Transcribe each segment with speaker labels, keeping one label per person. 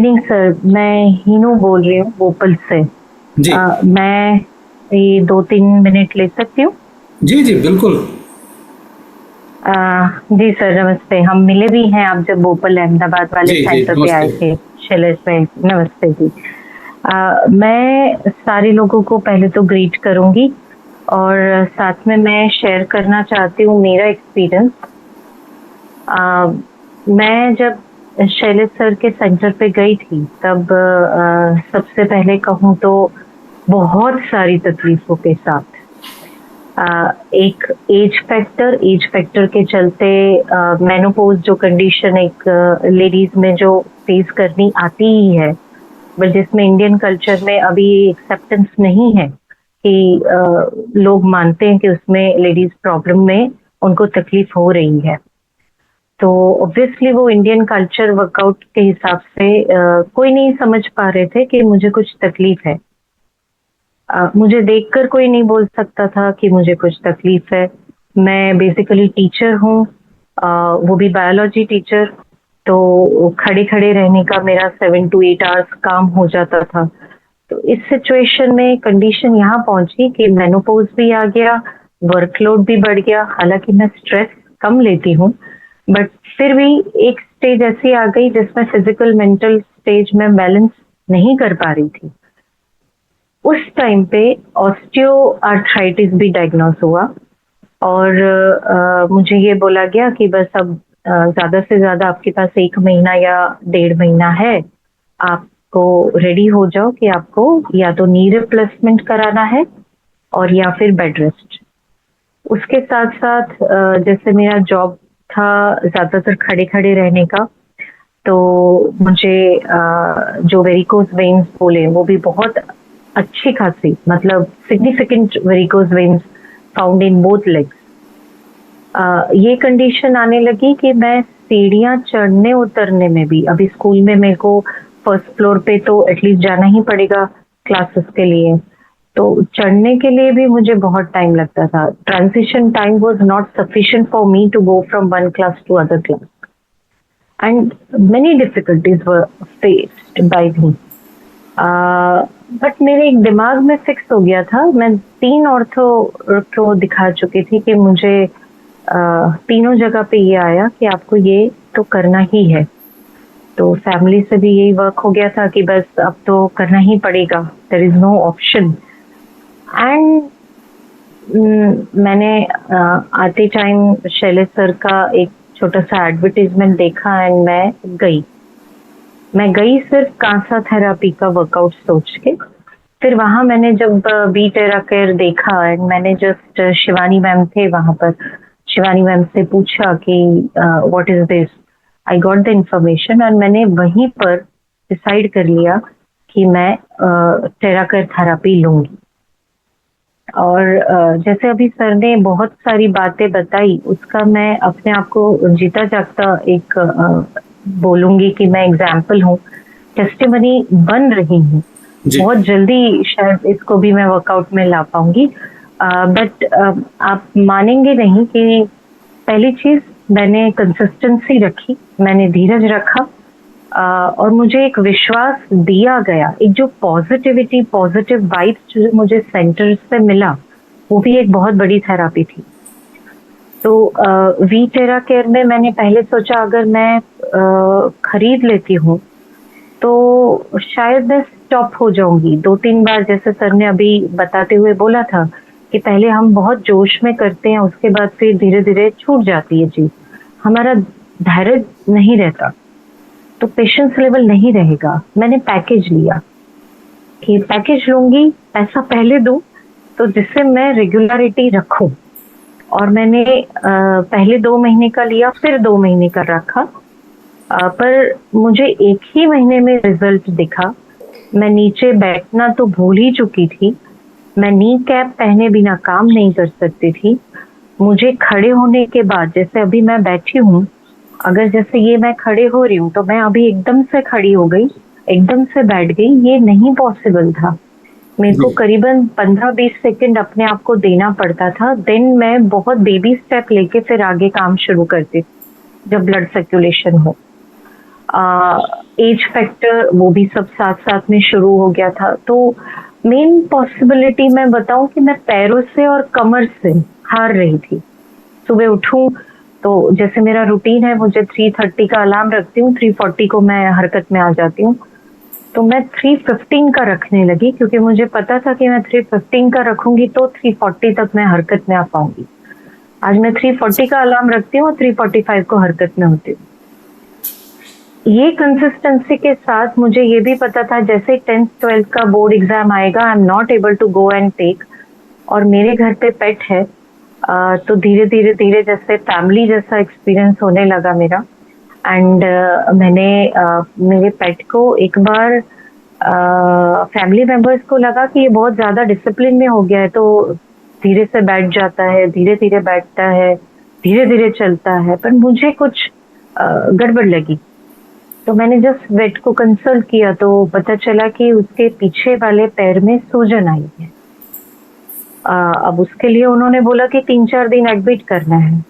Speaker 1: नहीं सर, मैं हीनू बोल रही हूँ भोपाल से।
Speaker 2: जी।
Speaker 1: मैं ये 2-3 मिनट ले सकती हूँ?
Speaker 2: जी जी बिल्कुल।
Speaker 1: जी सर, नमस्ते। हम मिले भी हैं आप जब भोपाल अहमदाबाद वाले
Speaker 2: जी जी
Speaker 1: सेंटर पे
Speaker 2: नमस्ते।
Speaker 1: आए थे, शैलेश में। नमस्ते जी। मैं सारे लोगों को पहले तो ग्रीट करूंगी और साथ में मैं शेयर करना चाहती हूँ मेरा एक्सपीरियंस। मैं जब शैलेश सर के सेंटर पे गई थी तब सबसे पहले कहूँ तो बहुत सारी तकलीफों के साथ एक एज फैक्टर के चलते मेनोपॉज जो कंडीशन एक लेडीज में जो फेस करनी आती ही है, बट जिसमें इंडियन कल्चर में अभी एक्सेप्टेंस नहीं है कि लोग मानते हैं कि उसमें लेडीज प्रॉब्लम में उनको तकलीफ हो रही है। तो ऑब्वियसली वो इंडियन कल्चर वर्कआउट के हिसाब से कोई नहीं समझ पा रहे थे कि मुझे कुछ तकलीफ है। मुझे देखकर कोई नहीं बोल सकता था कि मुझे कुछ तकलीफ है। मैं बेसिकली टीचर हूँ, वो भी बायोलॉजी टीचर। तो खड़े खड़े रहने का मेरा 7 to 8 आवर्स काम हो जाता था। तो इस सिचुएशन में कंडीशन यहाँ पहुंची कि मेनोपॉज भी आ गया, वर्कलोड भी बढ़ गया। हालांकि मैं स्ट्रेस कम लेती हूँ, बट फिर भी एक स्टेज ऐसी आ गई जिसमें फिजिकल मेंटल स्टेज में बैलेंस नहीं कर पा रही थी। उस टाइम पे ऑस्टियो आर्थराइटिस भी डायग्नोस हुआ और मुझे ये बोला गया कि बस अब ज़्यादा से ज़्यादा आपके पास 1 महीना या 1.5 महीना है। आपको रेडी हो जाओ कि आपको या तो नी रिप्लेसमेंट कराना है और या फिर बेड रेस्ट। उसके साथ-साथ जैसे मेरा जॉब था ज़्यादातर खड़े-खड़े रहने का, तो मुझे जो वेरिकोज़ वेन्स बोले वो भी बहुत अच्छी खासी, मतलब significant varicose veins found in both legs. ये कंडीशन आने लगी कि मैं सीढ़ियाँ चढ़ने उतरने में भी, अभी स्कूल में मेरे को फर्स्ट फ्लोर पे तो एटलीस्ट जाना ही पड़ेगा क्लासेस के लिए, तो चढ़ने के लिए भी मुझे बहुत टाइम लगता था। Transition time was not sufficient for me to go from one class to other class and many difficulties were faced by me. But मेरे एक दिमाग में फिक्स हो गया था। मैं 3 ऑर्थो को दिखा चुकी थी कि मुझे तीनों जगह पे ये आया कि आपको ये तो करना ही है। तो फैमिली से भी यही वर्क हो गया था कि बस अब तो करना ही पड़ेगा, there is no option. And मैंने आते टाइम शैलेश सर का एक छोटा सा एडवर्टाइजमेंट देखा एंड मैं गई सिर्फ कांसा थेरापी का वर्कआउट सोच के। फिर वहां मैंने जब बी टेरा केयर देखा एंड मैंने जस्ट शिवानी मैम थे वहां पर, शिवानी मैम से पूछा कि what is this. I got the information और मैंने वहीं पर डिसाइड कर लिया कि मैं टेरा केयर थेरापी लूंगी। और जैसे अभी सर ने बहुत सारी बातें बताई, उसका मैं अपने आप को जीता जागता एक बोलूंगी कि मैं एग्जाम्पल हूँ, टेस्टिमनी बन रही हूँ।
Speaker 2: जी
Speaker 1: बहुत जल्दी शायद इसको भी मैं वर्कआउट में ला पाऊंगी। बट आप मानेंगे नहीं कि पहली चीज मैंने कंसिस्टेंसी रखी, मैंने धीरज रखा, और मुझे एक विश्वास दिया गया। एक जो पॉजिटिविटी, पॉजिटिव वाइब्स जो मुझे सेंटर से मिला, वो भी एक बहुत बड़ी थेरापी थी। तो वी टेरा केयर में मैंने पहले सोचा अगर मैं खरीद लेती हूँ तो शायद मैं स्टॉप हो जाऊंगी 2-3 बार। जैसे सर ने अभी बताते हुए बोला था कि पहले हम बहुत जोश में करते हैं, उसके बाद फिर धीरे धीरे छूट जाती है चीज, हमारा धैर्य नहीं रहता, तो पेशेंस लेवल नहीं रहेगा। मैंने पैकेज लिया कि पैकेज लूंगी, पैसा पहले दूं, तो जिससे मैं रेगुलरिटी रखूं। और मैंने पहले 2 महीने का लिया, फिर 2 महीने का रखा। पर मुझे 1 ही महीने में रिजल्ट दिखा। मैं नीचे बैठना तो भूल ही चुकी थी, मैं नी कैप पहने बिना काम नहीं कर सकती थी। मुझे खड़े होने के बाद, जैसे अभी मैं बैठी हूँ, अगर जैसे ये मैं खड़े हो रही हूँ तो मैं अभी एकदम से खड़ी हो गई, एकदम से बैठ गई, ये नहीं पॉसिबल था। मेरे
Speaker 2: जी
Speaker 1: को करीबन 15-20 सेकंड अपने आप को देना पड़ता था। देन मैं बहुत बेबी स्टेप लेके फिर आगे काम शुरू करती, जब ब्लड सर्कुलेशन हो। एज फैक्टर वो भी सब साथ साथ में शुरू हो गया था। तो मेन पॉसिबिलिटी मैं बताऊं कि मैं पैरों से और कमर से हार रही थी। सुबह उठूं तो जैसे मेरा रूटीन है, मुझे 3:30 का अलार्म रखती हूँ, 3:40 को मैं हरकत में आ जाती हूँ। तो मैं 3:15 का रखने लगी क्योंकि मुझे पता था कि मैं 3:15 का रखूंगी तो 3:40 तक मैं हरकत में आ पाऊंगी। आज मैं 3:40 का अलार्म रखती हूँ और 3:45 को हरकत में होती हूँ। ये कंसिस्टेंसी के साथ मुझे ये भी पता था जैसे 10th 12th का बोर्ड एग्जाम आएगा, I am not able to go and take. और मेरे घर पे पेट है, तो धीरे धीरे धीरे जैसे फैमिली जैसा एक्सपीरियंस होने लगा मेरा। एंड मैंने मेरे पेट को एक बार फैमिली मेंबर्स को लगा कि ये बहुत ज्यादा डिसिप्लिन में हो गया है, तो धीरे से बैठ जाता है, धीरे धीरे बैठता है, धीरे धीरे चलता है, पर मुझे कुछ गड़बड़ लगी। तो मैंने जस्ट वेट को कंसल्ट किया तो पता चला कि उसके पीछे वाले पैर में सूजन आई है। अब उसके लिए उन्होंने बोला कि 3-4 दिन एडमिट करना है।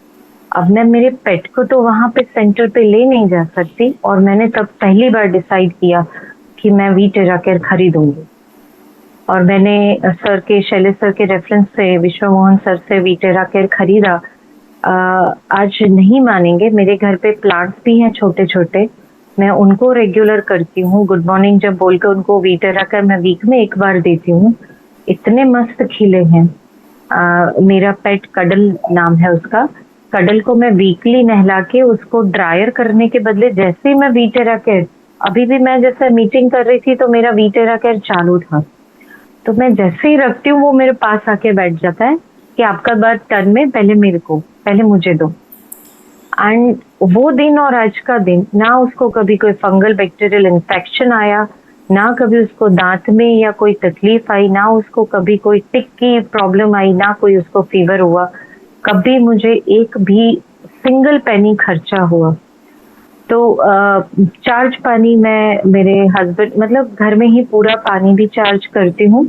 Speaker 1: अब मैं मेरे पेट को तो वहां पे सेंटर पे ले नहीं जा सकती, और मैंने तब पहली बार डिसाइड किया कि मैं वी टेरा केयर खरीदूंगी। और मैंने सर के, शैलेश सर के रेफरेंस से, विश्व मोहन सर से वी टेरा केयर खरीदा। आज नहीं मानेंगे, मेरे घर पे प्लांट्स भी हैं छोटे छोटे, मैं उनको रेगुलर करती हूँ। गुड मॉर्निंग जब बोल के उनको वी टेरा केयर मैं वीक में एक बार देती हूँ। इतने मस्त खिले हैं। मेरा पेट कडल नाम है उसका। कडल को मैं वीकली नहला के उसको ड्रायर करने के बदले जैसे ही मैं वी टेरा केयर, अभी भी मैं जैसे मीटिंग कर रही थी तो मेरा वी टेरा केयर चालू था, तो मैं जैसे ही रखती हूँ वो मेरे पास आके बैठ जाता है कि आपका बात टर्न में, पहले मुझे दो। एंड वो दिन और आज का दिन, ना उसको कभी कोई फंगल बैक्टीरियल इन्फेक्शन आया, ना कभी उसको दांत में या कोई तकलीफ आई, ना उसको कभी कोई टिक की प्रॉब्लम आई, ना कोई उसको फीवर हुआ। कभी मुझे एक भी सिंगल पेनी खर्चा हुआ। तो चार्ज पानी मैं मेरे हस्बैंड, मतलब घर में ही पूरा पानी भी चार्ज करती हूँ।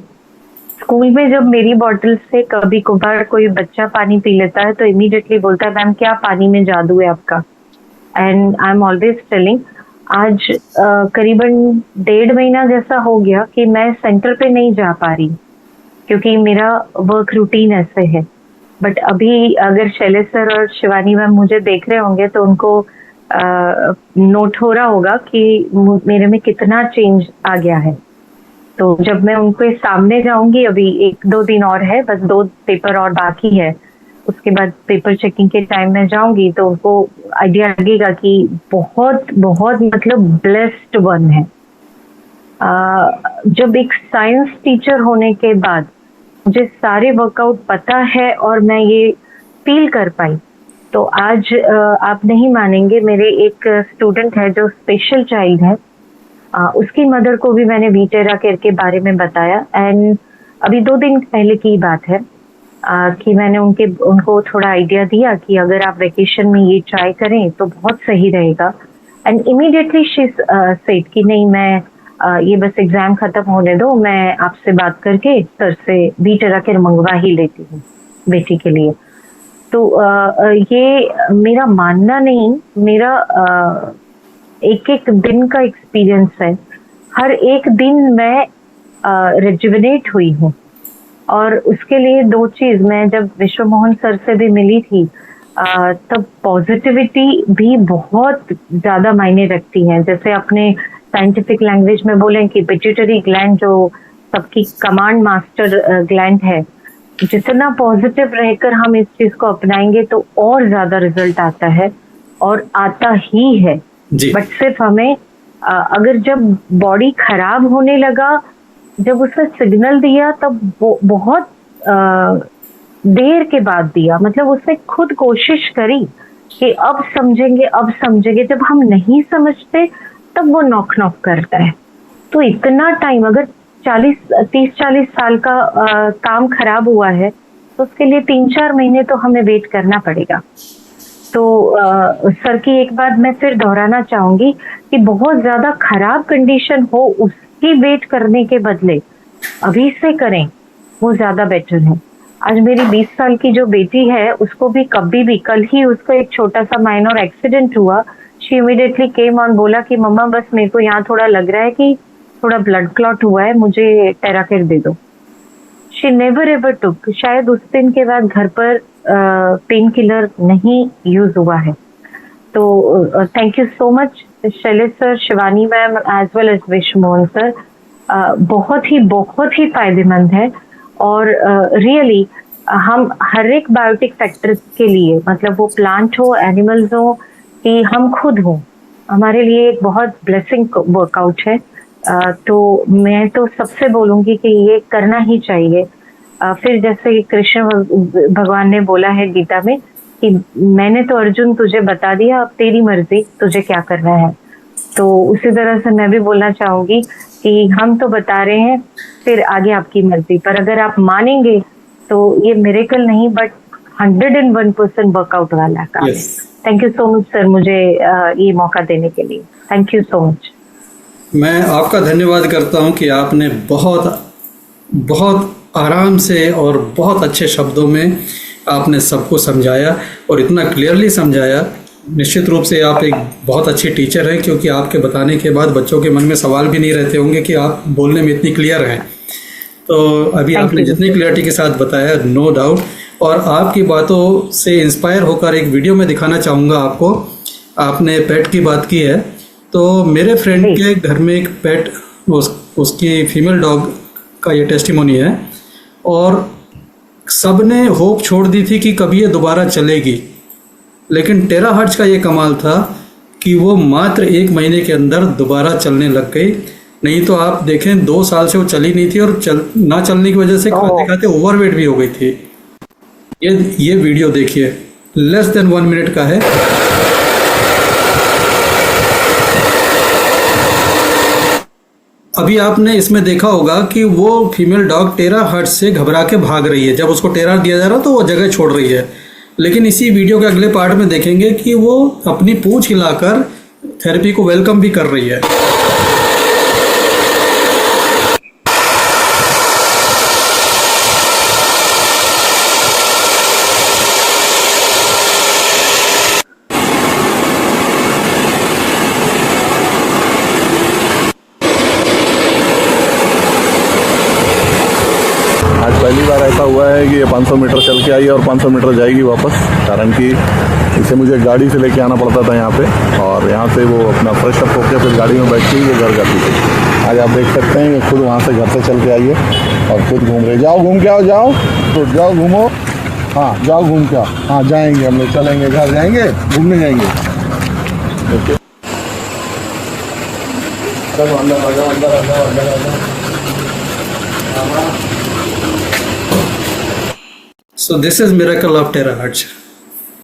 Speaker 1: स्कूल में जब मेरी बॉटल से कभी कभार कोई बच्चा पानी पी लेता है तो इमीडिएटली बोलता है, मैम क्या पानी में जादू है आपका। And I am always telling, आज करीबन 1.5 महीना जैसा हो गया कि मैं सेंटर पे नहीं जा पा रही क्योंकि मेरा वर्क रूटीन ऐसे है। बट अभी अगर शैलेश सर और शिवानी मैम मुझे देख रहे होंगे तो उनको नोट हो रहा होगा कि मेरे में कितना चेंज आ गया है। तो जब मैं उनके सामने जाऊंगी, अभी 1-2 दिन और है, बस 2 पेपर और बाकी है, उसके बाद पेपर चेकिंग के टाइम में जाऊंगी तो उनको आइडिया लगेगा कि बहुत बहुत मतलब ब्लेस्ड वन है। जब एक साइंस टीचर होने के बाद मुझे सारे वर्कआउट पता है और मैं ये फील कर पाई, तो आज आप नहीं मानेंगे, मेरे एक स्टूडेंट है जो स्पेशल चाइल्ड है, उसकी मदर को भी मैंने वी टेरा केयर के बारे में बताया। एंड अभी 2 दिन पहले की बात है कि मैंने उनको थोड़ा आइडिया दिया कि अगर आप वेकेशन में ये ट्राई करें तो बहुत सही रहेगा। एंड इमीडिएटली शी सेड कि नहीं, मैं ये बस एग्जाम खत्म होने दो, मैं आपसे बात करके सर से वी टेरा केयर मंगवा ही लेती हूँ बेटी के लिए। तो ये मेरा मानना नहीं, मेरा एक एक दिन का एक्सपीरियंस है। हर एक दिन मैं रिजुविनेट हुई हूँ। और उसके लिए 2 चीज, मैं जब विश्व मोहन सर से भी मिली थी तब पॉजिटिविटी भी बहुत ज्यादा मायने रखती है। जैसे अपने साइंटिफिक लैंग्वेज में बोलें कि पिट्यूटरी ग्लैंड जो सबकी कमांड मास्टर ग्लैंड है, जितना पॉजिटिव रहकर हम इस चीज को अपनाएंगे तो और ज्यादा रिजल्ट आता है, और आता ही है। बट सिर्फ हमें अगर जब बॉडी खराब होने लगा, जब उसने सिग्नल दिया तब वो बहुत देर के बाद दिया, मतलब उसने खुद कोशिश करी कि अब समझेंगे अब समझेंगे, जब हम नहीं समझते तब वो नॉक नॉक करता है। तो इतना टाइम, अगर 30-40 साल का काम खराब हुआ है तो उसके लिए 3-4 महीने तो हमें वेट करना पड़ेगा। तो सर की एक बात मैं फिर दोहराना चाहूंगी कि बहुत ज्यादा खराब कंडीशन हो उसकी वेट करने के बदले अभी से करें, वो ज्यादा बेटर है। आज मेरी 20 साल की जो बेटी है उसको भी कभी भी, कल ही उसको एक छोटा सा माइनर एक्सीडेंट हुआ, शी इमीडिएटली केम ऑन, बोला कि मम्मा बस मेरे को यहाँ थोड़ा लग रहा है कि थोड़ा ब्लड क्लॉट हुआ है, मुझे टेराकेट दे दो। शी नेवर एवर टुक। शायद उस दिन के बाद घर पर पेन किलर नहीं यूज हुआ है। तो thank you so much Shailesh sir, Shivani ma'am as well as Vishwa Mohan sir. बहुत ही फायदेमंद है। और रियली हम हर एक बायोटिक फैक्टर के लिए, मतलब वो प्लांट हो, एनिमल्स हो, कि हम खुद हो, हमारे लिए एक बहुत ब्लेसिंग वर्कआउट है। तो मैं तो सबसे बोलूंगी कि ये करना ही चाहिए। फिर जैसे कृष्ण भगवान ने बोला है गीता में कि मैंने तो अर्जुन तुझे बता दिया, अब तेरी मर्जी, तुझे क्या करना है। तो उसी तरह से मैं भी बोलना चाहूंगी कि हम तो बता रहे हैं, फिर आगे आपकी मर्जी। पर अगर आप मानेंगे तो ये मिरेकल नहीं बट 101% वर्कआउट वाला काम है। Thank you so much sir, मुझे ये मौका देने के लिए। Thank you so much.
Speaker 2: मैं आपका धन्यवाद करता हूं कि आपने बहुत आराम से और बहुत अच्छे शब्दों में आपने सबको समझाया और इतना क्लियरली समझाया। निश्चित रूप से आप एक बहुत अच्छी टीचर हैं, क्योंकि आपके बताने के बाद बच्चों के मन में सवाल भी नहीं रहते होंगे कि आप बोलने में इतनी क्लियर हैं। तो अभी आपने जितनी क्लियरिटी के साथ बताया, नो डाउट। और आपकी बातों से इंस्पायर होकर एक वीडियो में दिखाना चाहूँगा आपको। आपने पेट की बात की है, तो मेरे फ्रेंड के घर में एक पेट, उसकी फीमेल डॉग का ये टेस्टिमोनी है। और सबने होप छोड़ दी थी कि कभी ये दोबारा चलेगी, लेकिन टेराहर्ट्ज का ये कमाल था कि वो मात्र 1 महीने के अंदर दोबारा चलने लग गई। नहीं तो आप देखें 2 साल से वो चली नहीं थी, और ना चलने की वजह से खाते खाते ओवरवेट भी हो गई थी। ये वीडियो देखिए, लेस देन 1 मिनट का है। अभी आपने इसमें देखा होगा कि वो फीमेल डॉग टेराहर्ट्ज से घबरा के भाग रही है। जब उसको टेरा दिया जा रहा है तो वो जगह छोड़ रही है, लेकिन इसी वीडियो के अगले पार्ट में देखेंगे कि वो अपनी पूंछ हिलाकर थेरेपी को वेलकम भी कर रही है।
Speaker 3: पहली बार ऐसा हुआ है कि ये 500 मीटर चल के आई और 500 मीटर जाएगी वापस, कारण कि इसे मुझे गाड़ी से लेके आना पड़ता था यहाँ पे, और यहाँ से वो अपना फ्रेश अप होकर फिर गाड़ी में बैठ के ये घर जाती थी। आज आप देख सकते हैं कि खुद वहाँ से घर से चल के आई है और खुद घूम रही। जाओ घूम के आओ, जाओ तो जाओ घूमो। हाँ जाओ घूम के आओ। हाँ जाएंगे हम लोग, चलेंगे, घर जाएंगे, घूमने जाएंगे। ओके, चलो अंदर आ जाओ, अंदर आ जाओ, अंदर आ जाओ।
Speaker 2: So this is miracle of Terahertz.